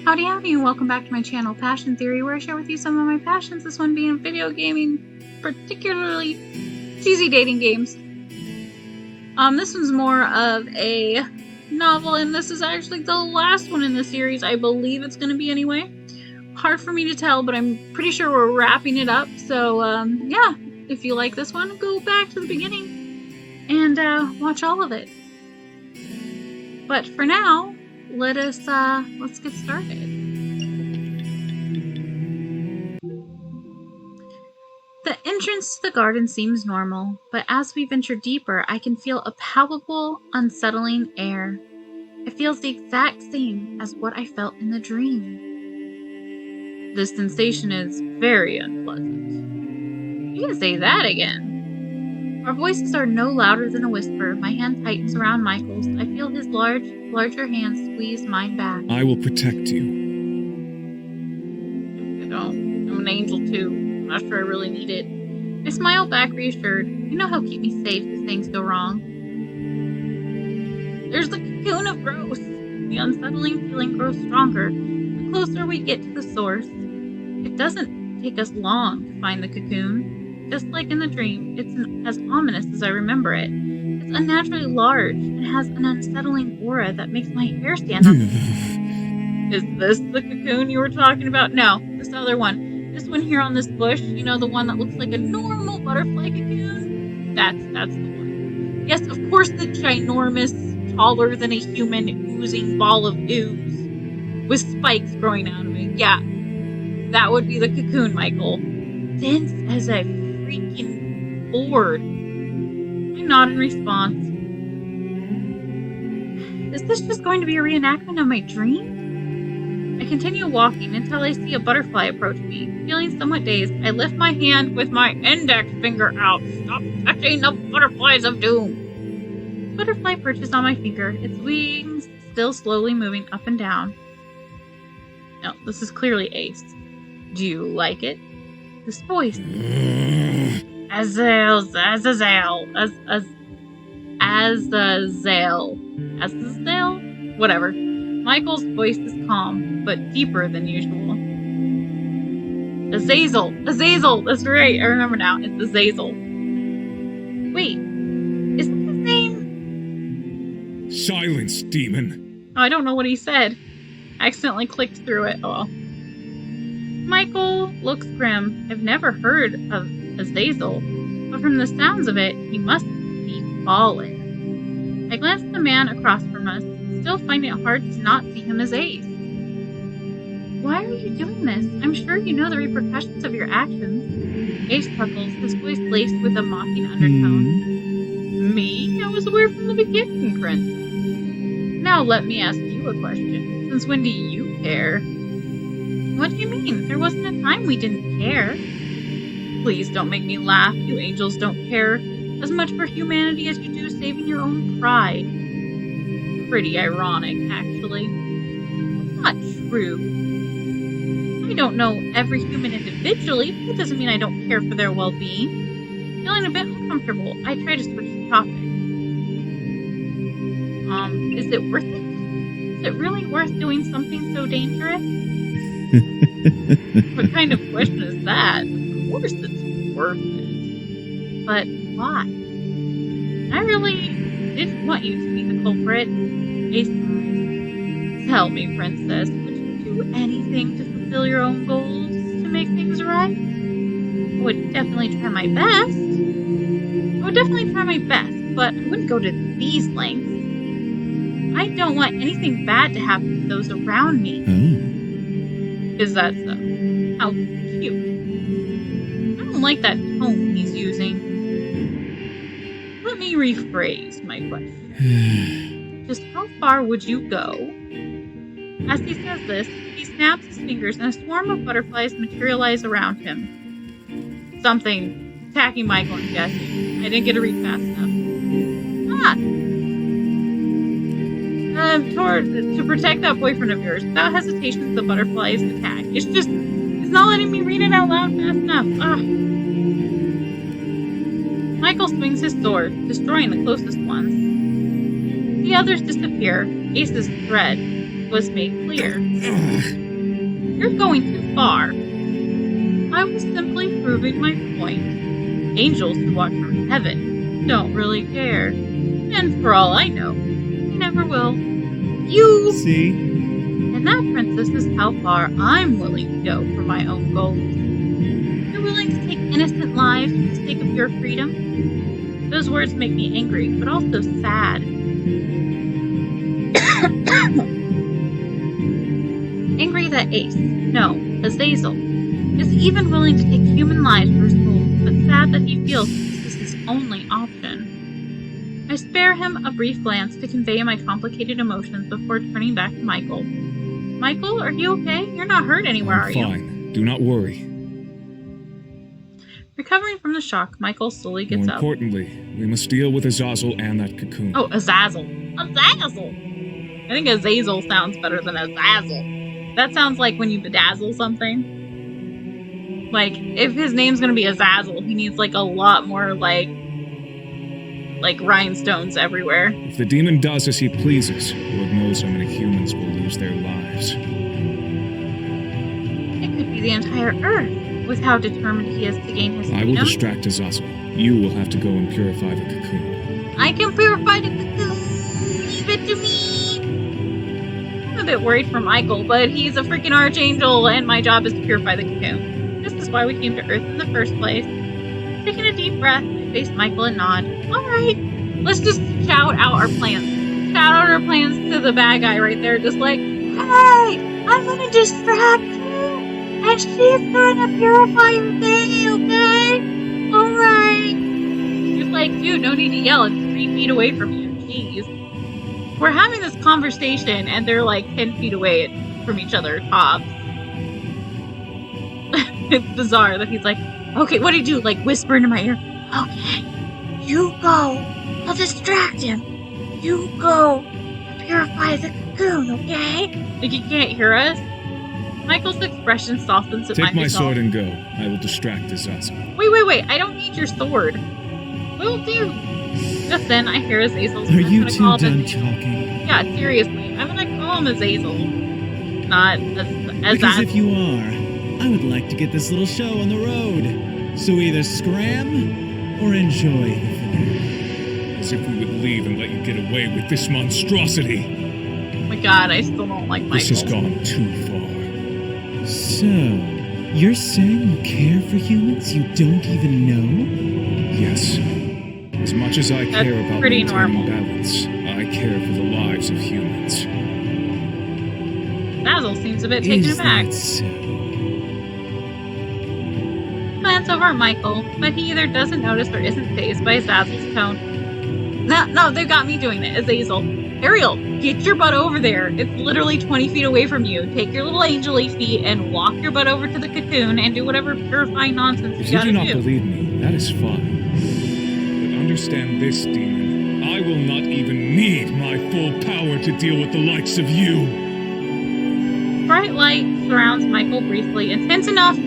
Howdy howdy and welcome back to my channel, Passion Theory, where I share with you some of my passions, this one being video gaming, particularly cheesy dating games. This one's more of a novel, and this is actually the last one in the series. I believe it's going to be anyway. Hard for me to tell, but I'm pretty sure we're wrapping it up, so yeah, if you like this one, go back to the beginning and watch all of it. But for now, let's get started. The entrance to the garden seems normal, but as we venture deeper, I can feel a palpable, unsettling air. It feels the exact same as what I felt in the dream. This sensation is very unpleasant. You can say that again. Our voices are no louder than a whisper. My hand tightens around Michael's. I feel his larger hand squeeze mine back. I will protect you. I don't. I'm an angel too. I'm not sure I really need it. I smile back, reassured. You know he'll keep me safe if things go wrong. There's the cocoon of growth. The unsettling feeling grows stronger the closer we get to the source. It doesn't take us long to find the cocoon. Just like in the dream, it's as ominous as I remember it. It's unnaturally large and has an unsettling aura that makes my hair stand up. Is this the cocoon you were talking about? No, this other one. This one here on this bush, you know, the one that looks like a normal butterfly cocoon? That's the one. Yes, of course, the ginormous, taller than a human, oozing ball of ooze with spikes growing out of it. Yeah, that would be the cocoon, Michael. Dense as a freaking board. I nod in response. Is this just going to be a reenactment of my dream? I continue walking until I see a butterfly approach me. Feeling somewhat dazed, I lift my hand with my index finger out. Stop touching the butterflies of doom! The butterfly perches on my finger, its wings still slowly moving up and down. No, this is clearly Ace. Do you like it? This voice. Azazel, whatever. Michael's voice is calm, but deeper than usual. Azazel, that's right, I remember now, it's Azazel. Wait, isn't his name? Silence, demon. Oh, I don't know what he said. I accidentally clicked through it, oh well. Michael looks grim. I've never heard of Azazel, but from the sounds of it, he must be fallen. I glance at the man across from us, still finding it hard to not see him as Ace. Why are you doing this? I'm sure you know the repercussions of your actions. Ace chuckles, his voice laced with a mocking undertone. Me? I was aware from the beginning, Princess. Now let me ask you a question. Since when do you care? What do you mean? There wasn't a time we didn't care. Please don't make me laugh. You angels don't care as much for humanity as you do saving your own pride. Pretty ironic, actually. It's not true. I don't know every human individually, but that doesn't mean I don't care for their well-being. Feeling a bit uncomfortable, I try to switch the topic. Is it worth it? Is it really worth doing something so dangerous? What kind of question is that? Of course it's worth it. But why? I really didn't want you to be the culprit. Ace sighs. Tell me, Princess, would you do anything to fulfill your own goals, to make things right? I would definitely try my best. But I wouldn't go to these lengths. I don't want anything bad to happen to those around me. Is that so? How cute. I don't like that tone he's using. Let me rephrase my question. Just how far would you go? As he says this, he snaps his fingers and a swarm of butterflies materialize around him. Something attacking Michael, I'm guessing. I didn't get to read fast enough. To protect that boyfriend of yours. Without hesitation, the butterflies attack. It's not letting me read it out loud fast enough. Michael swings his sword, destroying the closest ones. The others disappear. Ace's thread was made clear. You're going too far. I was simply proving my point. Angels who watch from heaven don't really care. And for all I know, they never will. You... See? And that, princess, is how far I'm willing to go for my own goals. You're willing to take innocent lives for the sake of your freedom? Those words make me angry, but also sad. Angry that Ace, no, Azazel, is even willing to take human lives for his goals, but sad that he feels this is his only option. I spare him a brief glance to convey my complicated emotions before turning back to Michael. Michael, are you okay? You're not hurt anywhere, are you? Fine. Do not worry. Recovering from the shock, Michael slowly gets More up. importantly, we must deal with Azazel and that cocoon. Oh, Azazel. Azazel! I think Azazel sounds better than Azazel. That sounds like when you bedazzle something. Like, if his name's gonna be Azazel, he needs, like, a lot more, like rhinestones everywhere. If the demon does as he pleases, Lord knows how many humans will lose their lives. It could be the entire Earth, with how determined he is to gain his freedom. I will distract Azazel. You will have to go and purify the cocoon. I can purify the cocoon! Leave it to me! I'm a bit worried for Michael, but he's a freaking archangel, and my job is to purify the cocoon. This is why we came to Earth in the first place. Taking a deep breath, I face Michael and nod. Alright, let's just shout out our plans. Shout out our plans to the bad guy right there, just like, hey, I'm gonna distract you, and she's gonna purify your thing, okay? Alright. It's like, dude, no need to yell, it's 3 feet away from you, jeez. We're having this conversation, and they're like 10 feet away from each other, tops. It's bizarre that he's like, okay, what do you do? Like, whisper into my ear. Okay, you go. I'll distract him. You go and purify the cocoon, okay? Like, you can't hear us? Michael's expression softens at Take my sword and go. I will distract Azazel. Wait. I don't need your sword. Will do. Just then, I hear Azazel's. Are you two done talking? Yeah, seriously. I'm gonna call him Azazel. Not Azazel. Because if you are, I would like to get this little show on the road. So either scram or enjoy the finale. As if we would leave and let you get away with this monstrosity. Oh my god, I still don't like Michael. This has gone too far. So, you're saying you care for humans you don't even know? Yes. As much as I care about pretty maintaining normal. balance, I care for the lives of humans. Azazel seems a bit taken Is aback. that so? Glance over at Michael, but he either doesn't notice or isn't fazed by Azazel's tone. No, they've got me doing it, Azazel. Ariel, get your butt over there. It's literally 20 feet away from you. Take your little angel-y feet and walk your butt over to the cocoon and do whatever purifying nonsense If you you gotta do not do. believe me, that is fine. But understand this, demon. I will not even need my full power to deal with the likes of you. Bright light surrounds Michael briefly, intense enough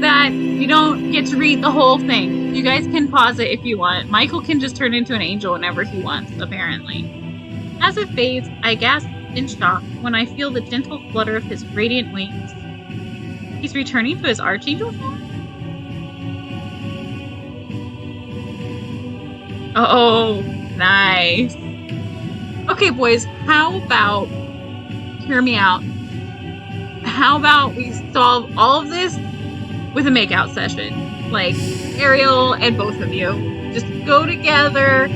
that you don't get to read the whole thing. You guys can pause it if you want. Michael can just turn into an angel whenever he wants, apparently. As it fades, I gasp in shock when I feel the gentle flutter of his radiant wings. He's returning to his archangel form? Oh, nice. Okay, boys, how about... Hear me out. How about we solve all of this with a makeout session? Like, Ariel and both of you. Just go together,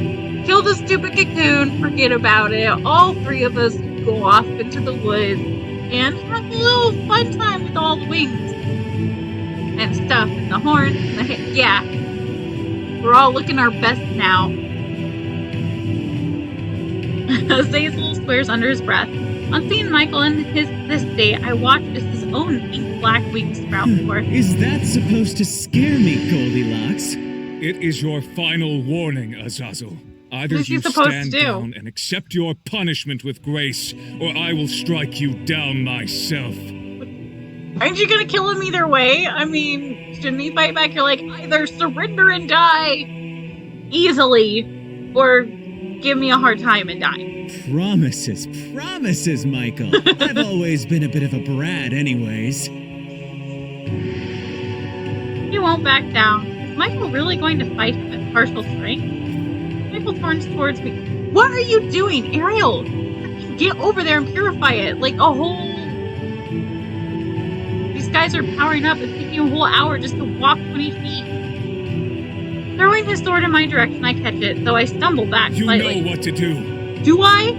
kill the stupid cocoon, forget about it. All 3 of us go off into the woods and have a little fun time with all the wings and stuff and the horns and the yeah. We're all looking our best now. Azazel swears under his breath. On seeing Michael in this state, I watch as his own ink black wings sprout forth. Is that supposed to scare me, Goldilocks? It is your final warning, Azazel. Either What's he you supposed stand to do? down and accept your punishment with grace, or I will strike you down myself. Aren't you gonna kill him either way? I mean, shouldn't he fight back? You're like, either surrender and die easily, or give me a hard time and die. Promises, Michael. I've always been a bit of a brat anyways. He won't back down. Is Michael really going to fight him at partial strength? Michael turns towards me. What are you doing, Ariel? Get over there and purify it. Like a whole... These guys are powering up. It's taking a whole hour just to walk 20 feet. Throwing his sword in my direction, I catch it, though I stumble back slightly. You know what to do. Do I?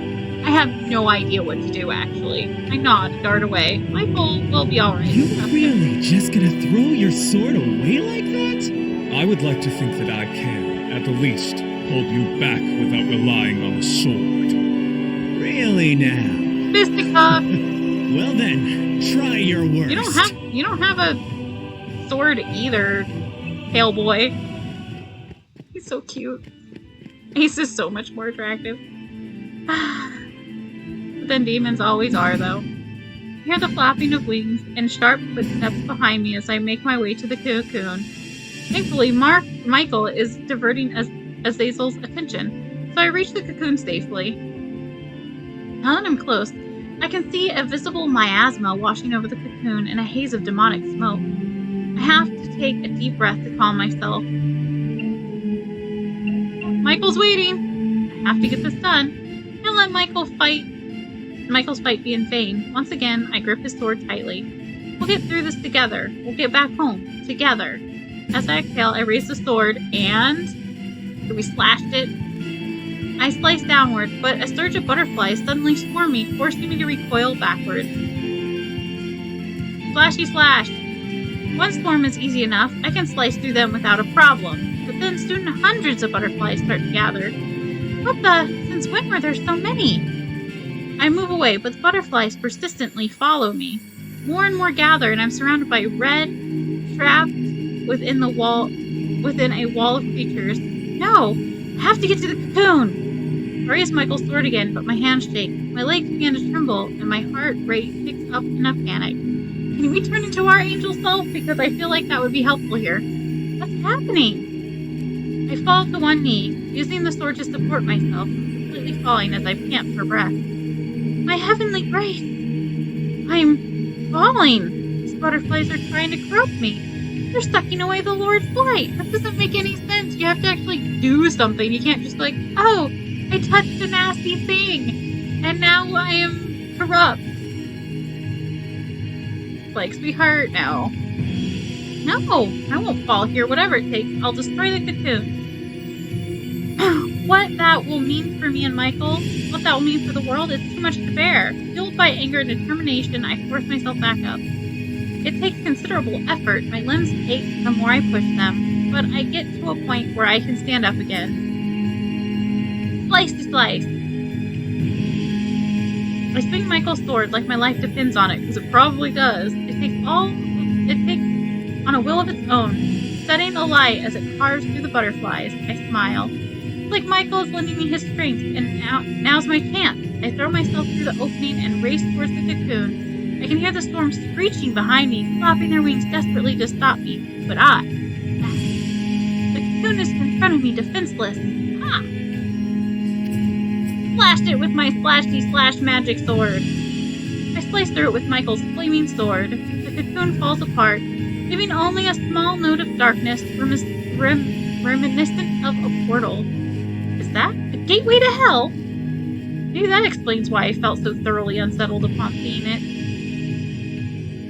I have no idea what to do, actually. I nod and dart away. Michael will be alright. You really just gonna throw your sword away like that? I would like to think that I can, at the least, hold you back without relying on the sword. Really now? Fisticuff! Well then, try your worst. You don't have a sword either, pale boy. He's so cute. Ace is so much more attractive. But then demons always are, though. I hear the flapping of wings and sharp footsteps behind me as I make my way to the cocoon. Thankfully, Michael is diverting Azazel's attention, so I reach the cocoon safely. Now that I'm close, I can see a visible miasma washing over the cocoon in a haze of demonic smoke. I have to take a deep breath to calm myself. Michael's waiting! I have to get this done. Can't let Michael's fight be in vain. Once again, I grip his sword tightly. We'll get through this together. We'll get back home. Together. As I exhale, I raise the sword and... we slashed it. I slice downward, but a surge of butterflies suddenly swarm me, forcing me to recoil backwards. Slashy slash! One swarm is easy enough. I can slice through them without a problem. But then soon hundreds of butterflies start to gather. What the? Since when were there so many? I move away, but the butterflies persistently follow me. More and more gather, and I'm surrounded by red, trapped within a wall of creatures. No! I have to get to the cocoon! I raise Michael's sword again, but my hands shake. My legs begin to tremble, and my heart rate picks up in a panic. Can we turn into our angel self? Because I feel like that would be helpful here. What's happening? I fall to one knee, using the sword to support myself, completely falling as I pant for breath. My heavenly grace! I'm falling! These butterflies are trying to corrupt me. They're sucking away the Lord's light. That doesn't make any sense. You have to actually do something. You can't just like, oh, I touched a nasty thing, and now I am corrupt. Like, sweetheart, no. No, I won't fall here, whatever it takes. I'll destroy the cocoon. What that will mean for me and Michael, what that will mean for the world, is too much to bear. Fueled by anger and determination, I force myself back up. It takes considerable effort. My limbs ache the more I push them, but I get to a point where I can stand up again. Slice to slice. I swing Michael's sword like my life depends on it, because it probably does. It takes on a will of its own, setting a light as it carves through the butterflies. I smile. It's like Michael is lending me his strength, and now's my chance. I throw myself through the opening and race towards the cocoon. I can hear the storm screeching behind me, flapping their wings desperately to stop me. But the cocoon is in front of me, defenseless. Ha! Slashed it with my slashy slash magic sword. I slice through it with Michael's flaming sword. The cocoon falls apart, leaving only a small note of darkness reminiscent of a portal. Is that a gateway to hell? Maybe that explains why I felt so thoroughly unsettled upon seeing it.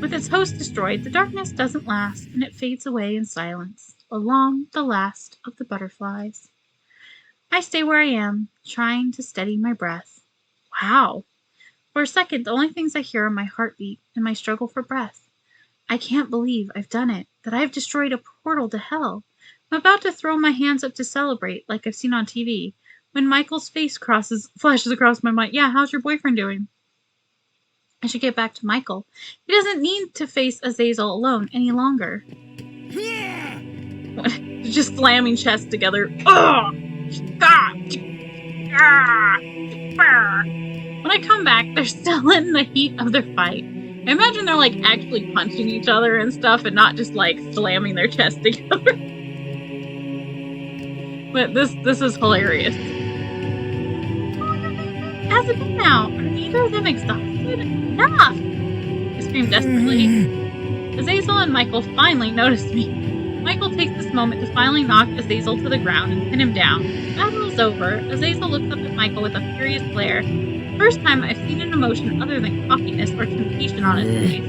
With its host destroyed, the darkness doesn't last, and it fades away in silence, along the last of the butterflies. I stay where I am, trying to steady my breath. Wow! For a second, the only things I hear are my heartbeat and my struggle for breath. I can't believe I've done it, that I've destroyed a portal to hell. I'm about to throw my hands up to celebrate, like I've seen on TV, when Michael's face flashes across my mind. Yeah, how's your boyfriend doing? I should get back to Michael. He doesn't need to face Azazel alone any longer. Just slamming chests together. Ugh! When I come back, they're still in the heat of their fight. I imagine they're like actually punching each other and stuff and not just like slamming their chests together. But this is hilarious. how's it been now? Are neither of them exhausted? Enough! I screamed desperately. Azazel and Michael finally noticed me. Michael takes this moment to finally knock Azazel to the ground and pin him down. The battle is over. Azazel looks up at Michael with a furious glare. First time I've seen an emotion other than cockiness or temptation on his face.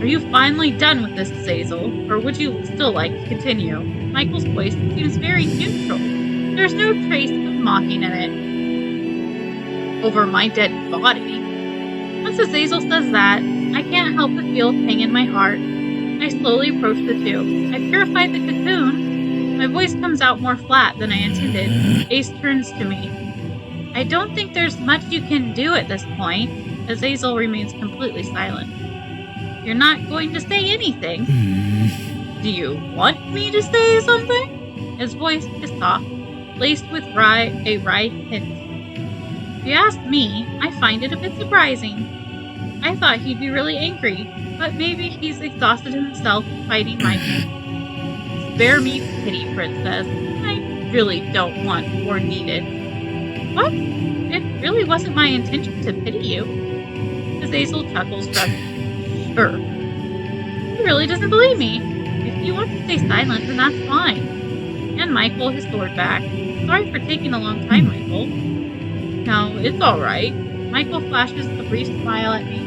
Are you finally done with this, Azazel? Or would you still like to continue? Michael's voice seems very neutral. There's no trace of mocking in it. Over my dead body. Once Azazel says that, I can't help but feel a pang in my heart. I slowly approach the two. I purified the cocoon. My voice comes out more flat than I intended. Ace turns to me. I don't think there's much you can do at this point. Azazel remains completely silent. You're not going to say anything. Do you want me to say something? His voice is soft, laced with a wry hint. If you ask me, I find it a bit surprising. I thought he'd be really angry, but maybe he's exhausted himself fighting Michael. Spare me pity, Princess. I really don't want or need it. What? It really wasn't my intention to pity you. Azazel chuckles, shrugging. Sure. He really doesn't believe me. If you want to stay silent, then that's fine. And Michael, his sword back. Sorry for taking a long time, Michael. No, it's alright. Michael flashes a brief smile at me.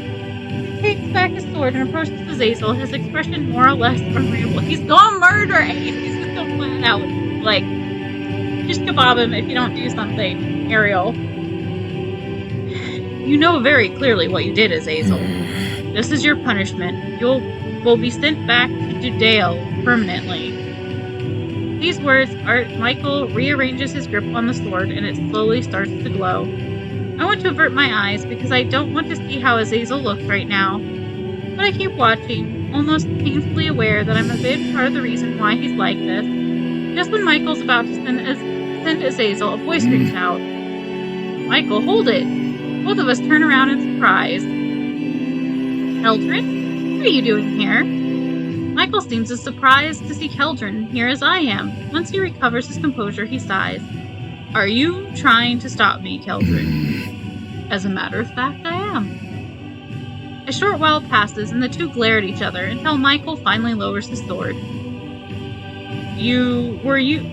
He takes back his sword and approaches Azazel, his expression more or less unreal. He's gonna murder Ace! He's just so flat out. Like, just kebab him if you don't do something, Ariel. You know very clearly what you did, Azazel. This is your punishment. Will be sent back to Judeo permanently. These words, Michael rearranges his grip on the sword and it slowly starts to glow. I want to avert my eyes because I don't want to see how Azazel looks right now. But I keep watching, almost painfully aware that I'm a big part of the reason why he's like this. Just when Michael's about to send Azazel, a voice reaches out. Michael, hold it! Both of us turn around in surprise. Keldrin? What are you doing here? Michael seems as surprised to see Keldrin here as I am. Once he recovers his composure, he sighs. Are you trying to stop me, Keldrin? As a matter of fact, I am. A short while passes and the two glare at each other until Michael finally lowers his sword. Were you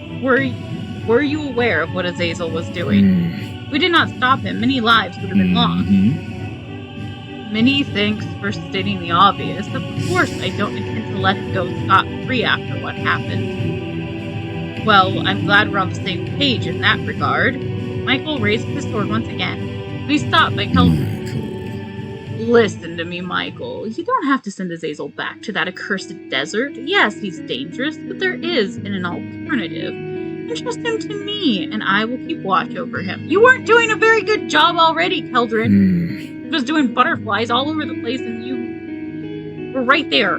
aware of what Azazel was doing? We did not stop him. Many lives would have been lost. Many thanks for stating the obvious. Of course I don't intend to let him go scot-free after what happened. Well, I'm glad we're on the same page in that regard. Michael raises his sword once again. We stop by Keldrin. Listen to me, Michael. You don't have to send Azazel back to that accursed desert. Yes, he's dangerous, but there is an alternative. Entrust him to me, and I will keep watch over him. You weren't doing a very good job already, Keldrin. Was doing butterflies all over the place and you were right there.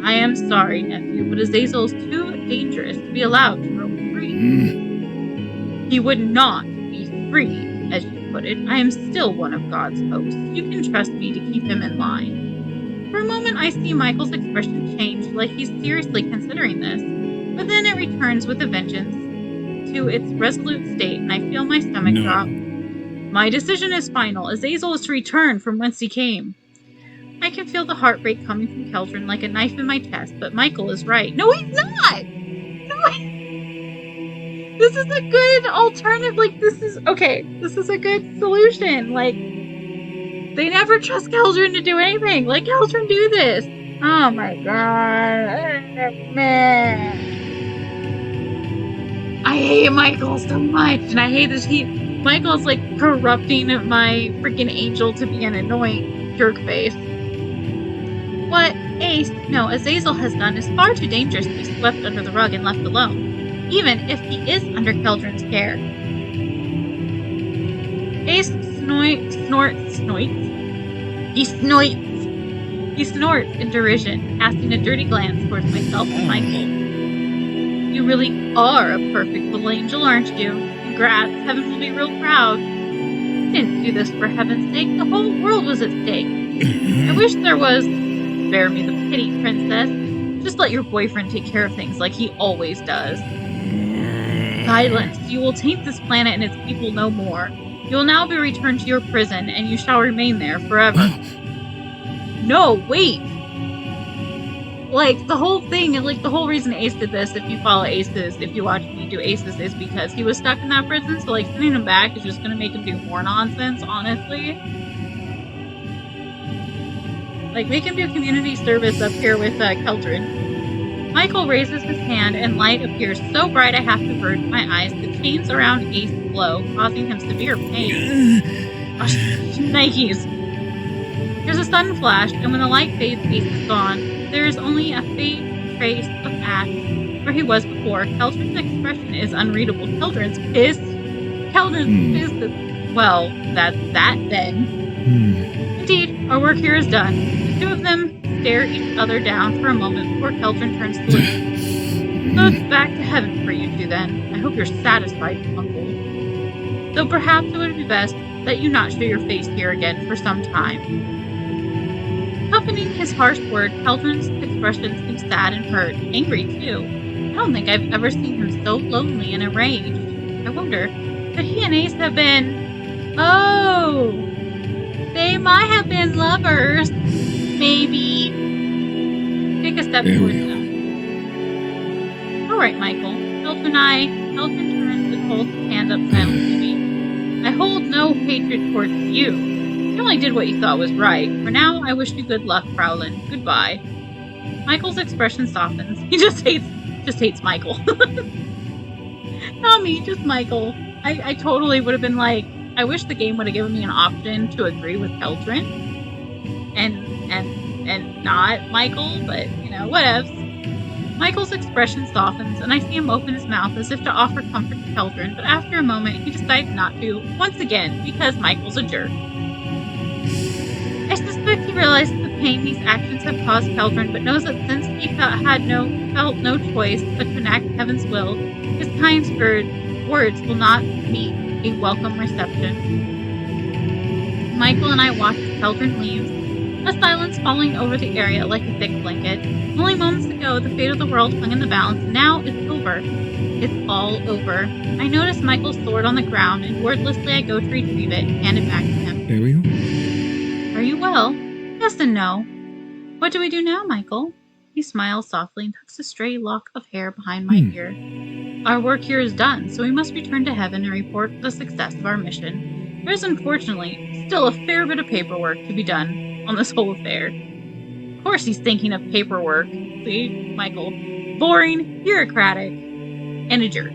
I am sorry, nephew, but Azazel is too dangerous to be allowed to roam free. He would not be free, as you put it. I am still one of God's hosts. You can trust me to keep him in line. For a moment I see Michael's expression change, like he's seriously considering this, but then it returns with a vengeance to its resolute state and I feel my stomach drop. My decision is final. Azazel is to return from whence he came. I can feel the heartbreak coming from Keldrin like a knife in my chest, but Michael is right. No, he's not! No, this is a good alternative. Like, this is a good solution. Like, they never trust Keldrin to do anything. Let Keldrin do this. Oh my god. Man. I hate Michael so much, and I hate this. Michael's like corrupting my freaking angel to be an annoying jerkface. What Azazel has done is far too dangerous to be swept under the rug and left alone, even if he is under Keldrin's care. Ace He snorts in derision, casting a dirty glance towards myself and Michael. You really are a perfect little angel, aren't you? Congrats, heaven will be real proud. I didn't do this for heaven's sake, the whole world was at stake. I wish there was. Spare me the pity, princess. Just let your boyfriend take care of things like he always does. Silence! You will taint this planet and its people no more. You will now be returned to your prison, and you shall remain there forever. No, wait! Like, the whole thing, like, the whole reason Ace did this, if you follow Ace's, if you watch me do Ace's, is because he was stuck in that prison, so, like, sending him back is just gonna make him do more nonsense, honestly. Like, make him do community service up here with, Keldrin. Michael raises his hand, and light appears so bright I have to avert my eyes. The chains around Ace glow, causing him severe pain. Oh, Nikes! There's a sudden flash, and when the light fades, Ace is gone. There is only a faint trace of ash where he was before. Keldrin's expression is unreadable. Keldrin's pissed. Well, that's that then. Indeed, our work here is done. The two of them stare each other down for a moment before Keldrin turns to leave. So it's back to heaven for you two then. I hope you're satisfied, Uncle. Though perhaps it would be best that you not show your face here again for some time. Accompanying his harsh word, Keldrin's expression seems sad and hurt, angry too. I don't think I've ever seen him so lonely and enraged. I wonder, could he and Ace have been... Oh! They might have been lovers. Maybe. Take a step towards them. Alright, Michael. Keldrin turns and holds his hand up silently to me. I hold no hatred towards you. You only did what you thought was right. For now, I wish you good luck, Prowlin. Goodbye. Michael's expression softens. He just hates Michael. Not me, just Michael. I totally would have been like, I wish the game would have given me an option to agree with Keldrin and not Michael, but you know, whatevs. Michael's expression softens, and I see him open his mouth as if to offer comfort to Keldrin, but after a moment, he decides not to, once again, because Michael's a jerk. I suspect he realizes the pain these actions have caused Keldrin, but knows that since he felt no choice but to enact Heaven's will, his kind words will not meet a welcome reception. Michael and I watch as Keldrin leaves, a silence falling over the area like a thick blanket. Only moments ago, the fate of the world hung in the balance, and now it's over. It's all over. I notice Michael's sword on the ground, and wordlessly I go to retrieve it and hand it back to him. There we go. Are you well? Yes and no. What do we do now, Michael? He smiles softly and tucks a stray lock of hair behind my ear. Our work here is done, so we must return to heaven and report the success of our mission. There is unfortunately still a fair bit of paperwork to be done on this whole affair. Of course he's thinking of paperwork. See, Michael. Boring, bureaucratic, and a jerk.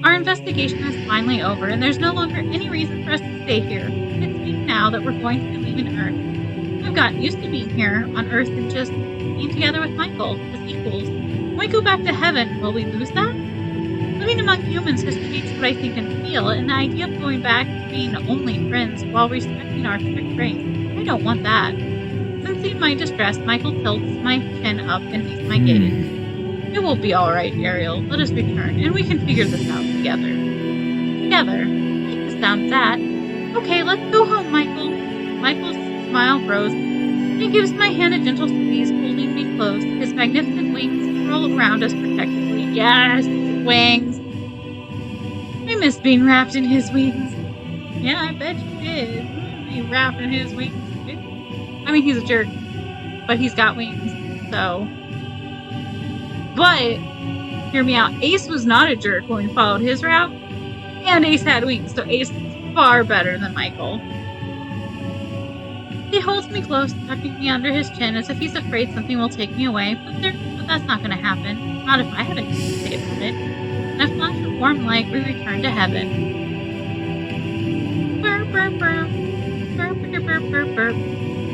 Our investigation is finally over, and there's no longer any reason for us to stay here. It seems now that we're going to be leaving Earth. I've gotten used to being here on Earth and just being together with Michael as equals. When we go back to heaven, will we lose that? Living among humans has changed what I think and feel, and the idea of going back to being only friends while respecting our strict ranks, I don't want that. Sensing my distress, Michael tilts my chin up and meets my gaze. It will be alright, Ariel. Let us return, and we can figure this out together. Together? I like the sound of that. Okay, let's go home, Michael. Michael's smile grows. He gives my hand a gentle squeeze, holding me close. His magnificent wings curl around us protectively. Yes! Wings! I miss being wrapped in his wings. Yeah, I bet you did. He wrapped in his wings. I mean, he's a jerk, but he's got wings, so... But, hear me out, Ace was not a jerk when we followed his route, and Ace had wings, so Ace is far better than Michael. He holds me close, tucking me under his chin as if he's afraid something will take me away, but that's not going to happen. Not if I have anything to say about it. In a flash of warm light, we return to heaven. Burp, burp, burp. Burp, burp, burp, burp, burp.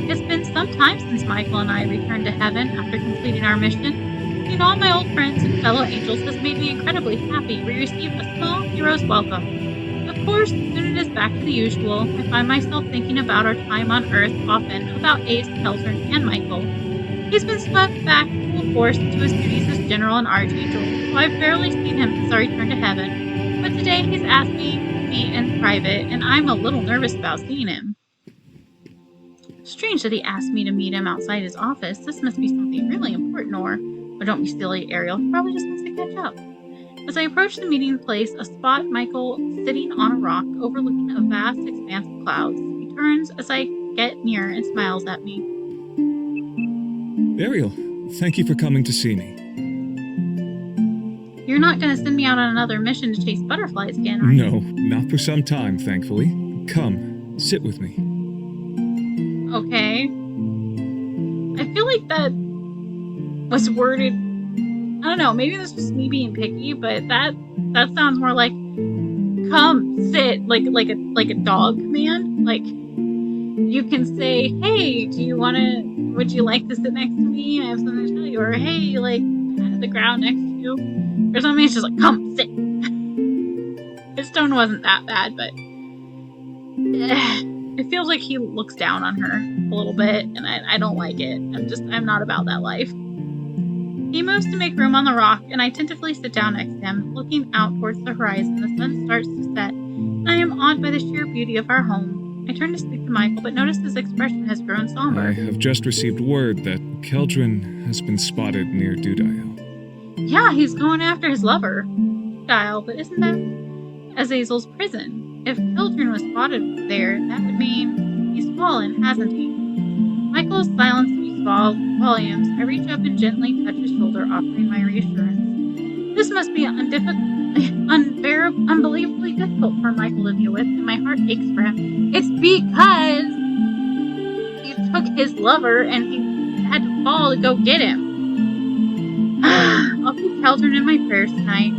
It's been some time since Michael and I returned to heaven after completing our mission. Seeing all my old friends and fellow angels has made me incredibly happy. We received a small hero's welcome. Of course, soon it is back to the usual. I find myself thinking about our time on Earth often, about Ace, Keldrin, and Michael. He's been swept back full force into his duties as General and Archangel, so I've barely seen him since our return to heaven. But today he's asked me to meet in private, and I'm a little nervous about seeing him. Strange that he asked me to meet him outside his office. This must be something really important, or Oh, don't be silly, Ariel. He probably just wants to catch up. As I approach the meeting place, I spot Michael sitting on a rock overlooking a vast expanse of clouds. He turns as I get near and smiles at me. Ariel, thank you for coming to see me. You're not going to send me out on another mission to chase butterflies again, are you? No, not for some time, thankfully. Come, sit with me. Okay. I feel like that was worded, I don't know, maybe this was me being picky, but that sounds more like come sit like a dog command. Like you can say, hey, would you like to sit next to me? I have something to tell you. Or hey, like pat the ground next to you. Or something. It's just like, come sit. His tone wasn't that bad, but it feels like he looks down on her a little bit, and I don't like it. I'm not about that life. He moves to make room on the rock, and I tentatively sit down next to him. Looking out towards the horizon, the sun starts to set, and I am awed by the sheer beauty of our home. I turn to speak to Michael, but notice his expression has grown somber. I have just received word that Keldrin has been spotted near Dudael. Yeah, he's going after his lover. Dial, but isn't that Azazel's prison? If Keldrin was spotted there, that would mean he's fallen, hasn't he? Michael's silence speaks volumes. I reach up and gently touch his shoulder, offering my reassurance. This must be unbelievably difficult for Michael to deal with, and my heart aches for him. It's because he took his lover and he had to fall to go get him. I'll keep Keldrin in my prayers tonight.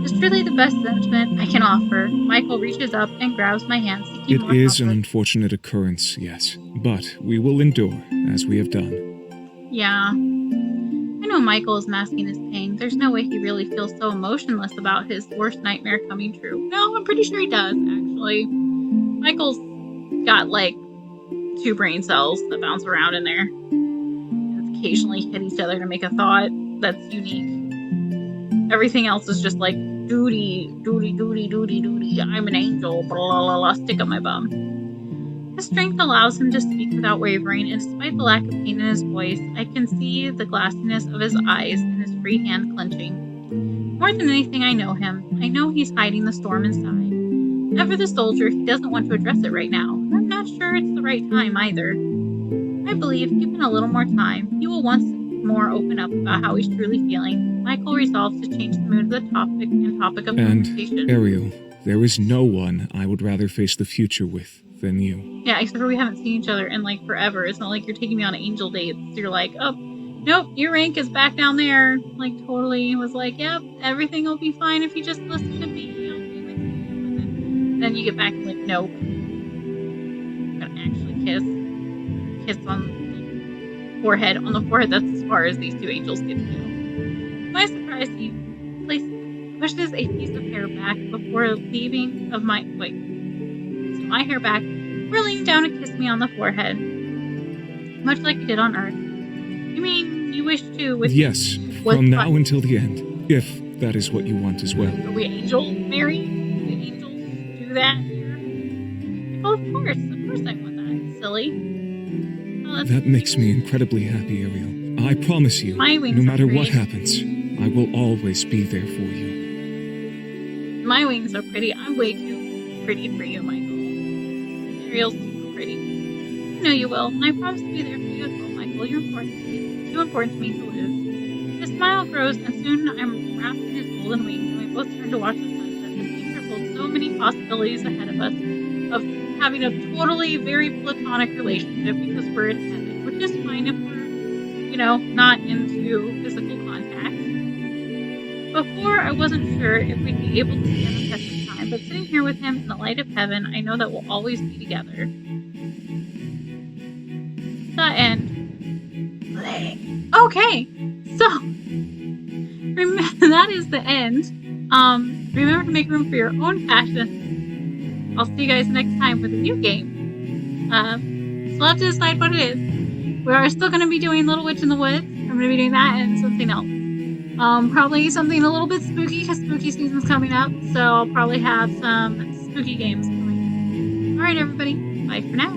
It's truly the best sentiment I can offer. Michael reaches up and grabs my hand, seeking more It is comfort. an unfortunate occurrence, yes, but we will endure, as we have done. Yeah. I know Michael is masking his pain. There's no way he really feels so emotionless about his worst nightmare coming true. No, I'm pretty sure he does, actually. Michael's got, like, 2 brain cells that bounce around in there. And occasionally hit each other to make a thought that's unique. Everything else is just like, duty, I'm an angel, blah, blah, blah, blah, stick up my bum. His strength allows him to speak without wavering, and despite the lack of pain in his voice, I can see the glassiness of his eyes and his free hand clenching. More than anything, I know him. I know he's hiding the storm inside. Ever the soldier, he doesn't want to address it right now. I'm not sure it's the right time either. I believe, given a little more time, he will once more open up about how he's truly feeling. Michael resolves to change the mood of the topic of conversation. And, Ariel, there is no one I would rather face the future with than you. Yeah, except for we haven't seen each other in, like, forever. It's not like you're taking me on angel dates. You're like, oh, nope, your rank is back down there. Like, totally was like, yep, everything will be fine if you just listen to me. I'll be with you. And then you get back and like, nope. I'm gonna actually kiss on the forehead. On the forehead, that's as far as these 2 angels get to go. To my surprise, he pushes a piece of hair back before leaving of my my hair back, before leaning down to kiss me on the forehead, much like he did on Earth. You mean you wish to with Yes, from now until the end, if that is what you want as well. Are we angels married? Do the angels do that here? Oh, of course I want that. Silly. Oh, That makes me incredibly happy, Ariel. I promise you, no matter what happens, I will always be there for you. My wings are pretty. I'm way too pretty for you, Michael. Ariel's too pretty. I know you will, and I promise to be there for you as well, Michael. You're important to me. Too important to me to lose. His smile grows, and soon I'm wrapped in his golden wings, and we both turn to watch the sunset. The future holds so many possibilities ahead of us of having a totally very platonic relationship because we're in heaven, which is fine if we're, not into physical contact. Before, I wasn't sure if we'd be able to stand the test of time, but sitting here with him in the light of heaven, I know that we'll always be together. The end. Okay, so that is the end. Remember to make room for your own passion. I'll see you guys next time with a new game. Still have to decide what it is. We are still going to be doing Little Witch in the Woods. I'm going to be doing that and something else. Probably something a little bit spooky because spooky season's coming up. So I'll probably have some spooky games coming. Alright, everybody. Bye for now.